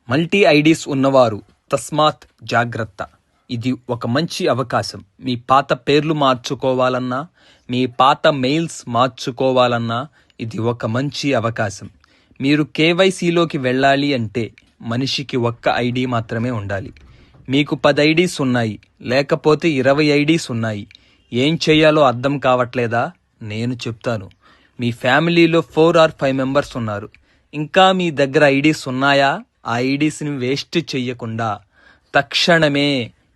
Multi IDs ఉన్నవారు తస్మాత్ జాగ్రత్త. ఇది ఒక మంచి అవకాశం. మీ పాత పేర్లు మార్చుకోవాలన్నా, మీ పాత మెయిల్స్ మార్చుకోవాలన్నా ఇది ఒక మంచి అవకాశం. మీరు కేవైసీలోకి వెళ్ళాలి అంటే మనిషికి ఒక్క ఐడి మాత్రమే ఉండాలి. మీకు 10 ఐడీస్ ఉన్నాయి, లేకపోతే 20 ఐడీస్ ఉన్నాయి. ఏం చేయాలో అర్థం కావట్లేదా? నేను చెప్తాను. మీ ఫ్యామిలీలో 4 or 5 మెంబర్స్ ఉన్నారు. ఇంకా మీ దగ్గర ఐడీస్ ఉన్నాయా? ఆ ఐడీస్ని వేస్ట్ చెయ్యకుండా తక్షణమే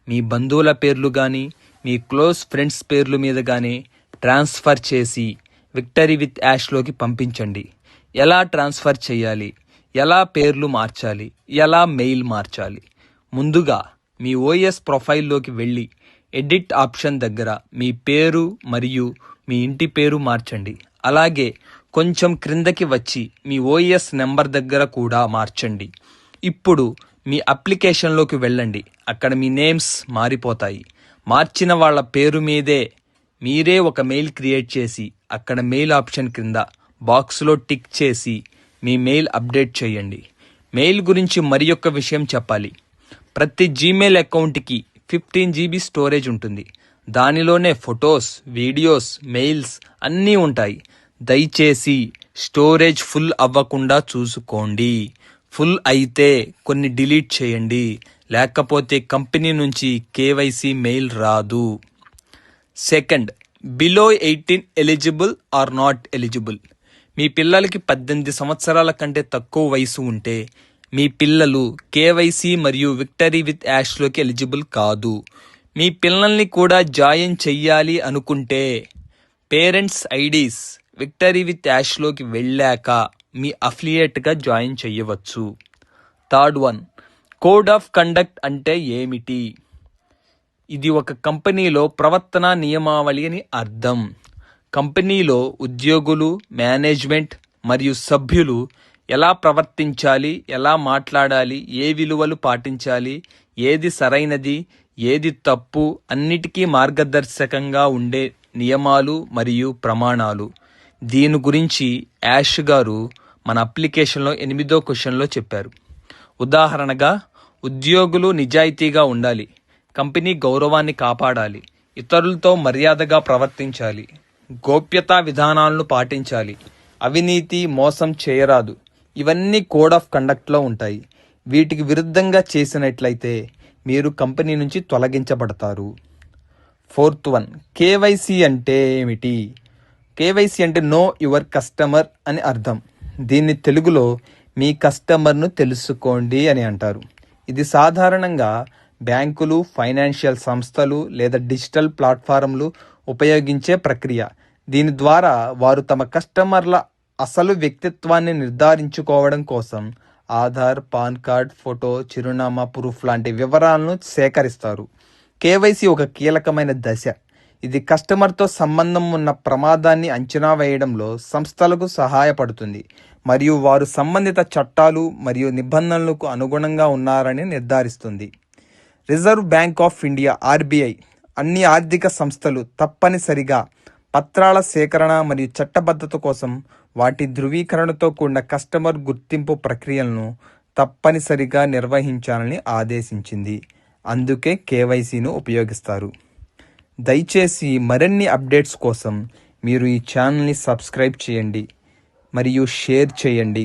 మీ బంధువుల పేర్లు కానీ, మీ క్లోజ్ ఫ్రెండ్స్ పేర్లు మీద కానీ ట్రాన్స్ఫర్ చేసి విక్టరీ విత్ యాష్లోకి పంపించండి. ఎలా ట్రాన్స్ఫర్ చేయాలి, ఎలా పేర్లు మార్చాలి, ఎలా మెయిల్ మార్చాలి? ముందుగా మీ ఓఎస్ ప్రొఫైల్లోకి వెళ్ళి ఎడిట్ ఆప్షన్ దగ్గర మీ పేరు మరియు మీ ఇంటి పేరు మార్చండి. అలాగే కొంచెం క్రిందకి వచ్చి మీ ఓఎస్ నెంబర్ దగ్గర కూడా మార్చండి. ఇప్పుడు మీ అప్లికేషన్లోకి వెళ్ళండి. అక్కడ మీ నేమ్స్ మారిపోతాయి. మార్చిన వాళ్ళ పేరు మీదే మీరే ఒక మెయిల్ క్రియేట్ చేసి అక్కడ మెయిల్ ఆప్షన్ క్రింద బాక్స్లో టిక్ చేసి మీ మెయిల్ అప్డేట్ చేయండి. మెయిల్ గురించి మరి ఒక్క విషయం చెప్పాలి. ప్రతి జీమెయిల్ అకౌంట్కి 15 GB స్టోరేజ్ ఉంటుంది. దానిలోనే ఫొటోస్, వీడియోస్, మెయిల్స్ అన్నీ ఉంటాయి. దయచేసి స్టోరేజ్ ఫుల్ అవ్వకుండా చూసుకోండి. ఫుల్ అయితే కొన్ని డిలీట్ చేయండి, లేకపోతే కంపెనీ నుంచి కేవైసీ మెయిల్ రాదు. Second, below 18 eligible or not eligible. మీ పిల్లలకి 18 సంవత్సరాల కంటే తక్కువ వయసు ఉంటే మీ పిల్లలు కేవైసీ మరియు విక్టరీ విత్ యాష్లోకి ఎలిజిబుల్ కాదు. మీ పిల్లల్ని కూడా జాయిన్ చెయ్యాలి అనుకుంటే పేరెంట్స్ ఐడీస్ విక్టరీ విత్ యాష్లోకి వెళ్ళాక మీ అఫిలియేట్గా జాయిన్ చెయ్యవచ్చు. Third one, code of conduct అంటే ఏమిటి? ఇది ఒక కంపెనీలో ప్రవర్తన నియమావళి అని అర్థం. కంపెనీలో ఉద్యోగులు, మేనేజ్మెంట్ మరియు సభ్యులు ఎలా ప్రవర్తించాలి, ఎలా మాట్లాడాలి, ఏ విలువలు పాటించాలి, ఏది సరైనది, ఏది తప్పు అన్నిటికీ మార్గదర్శకంగా ఉండే నియమాలు మరియు ప్రమాణాలు. దీని గురించి యాష్ గారు మన అప్లికేషన్లో 8వ క్వశ్చన్లో చెప్పారు. ఉదాహరణగా, ఉద్యోగులు నిజాయితీగా ఉండాలి, కంపెనీ గౌరవాన్ని కాపాడాలి, ఇతరులతో మర్యాదగా ప్రవర్తించాలి, గోప్యతా విధానాలను పాటించాలి, అవినీతి, మోసం చేయరాదు. ఇవన్నీ కోడ్ ఆఫ్ కండక్ట్లో ఉంటాయి. వీటికి విరుద్ధంగా చేసినట్లయితే మీరు కంపెనీ నుంచి తొలగించబడతారు. ఫోర్త్ వన్, కేవైసీ అంటే ఏమిటి? కేవైసీ అంటే నో యువర్ కస్టమర్ అని అర్థం. దీన్ని తెలుగులో మీ కస్టమర్ను తెలుసుకోండి అని అంటారు. ఇది సాధారణంగా బ్యాంకులు, ఫైనాన్షియల్ సంస్థలు లేదా డిజిటల్ ప్లాట్ఫారంలు ఉపయోగించే ప్రక్రియ. దీని ద్వారా వారు తమ కస్టమర్ల అసలు వ్యక్తిత్వాన్ని నిర్ధారించుకోవడం కోసం ఆధార్, పాన్ కార్డ్, ఫోటో, చిరునామా ప్రూఫ్ లాంటి వివరాలను సేకరిస్తారు. కేవైసీ ఒక కీలకమైన దశ. ఇది కస్టమర్తో సంబంధం ఉన్న ప్రమాదాన్ని అంచనా వేయడంలో సంస్థలకు సహాయపడుతుంది మరియు వారు సంబంధిత చట్టాలు మరియు నిబంధనలకు అనుగుణంగా ఉన్నారని నిర్ధారిస్తుంది. Reserve bank of India (RBI) అన్ని ఆర్థిక సంస్థలు తప్పనిసరిగా పత్రాల సేకరణ మరియు చట్టబద్ధత కోసం వాటి ధృవీకరణతో కూడిన కస్టమర్ గుర్తింపు ప్రక్రియలను తప్పనిసరిగా నిర్వహించాలని ఆదేశించింది. అందుకే కేవైసీను ఉపయోగిస్తారు. దయచేసి మరిన్ని అప్డేట్స్ కోసం మీరు ఈ ఛానల్ని సబ్స్క్రైబ్ చేయండి మరియు షేర్ చేయండి.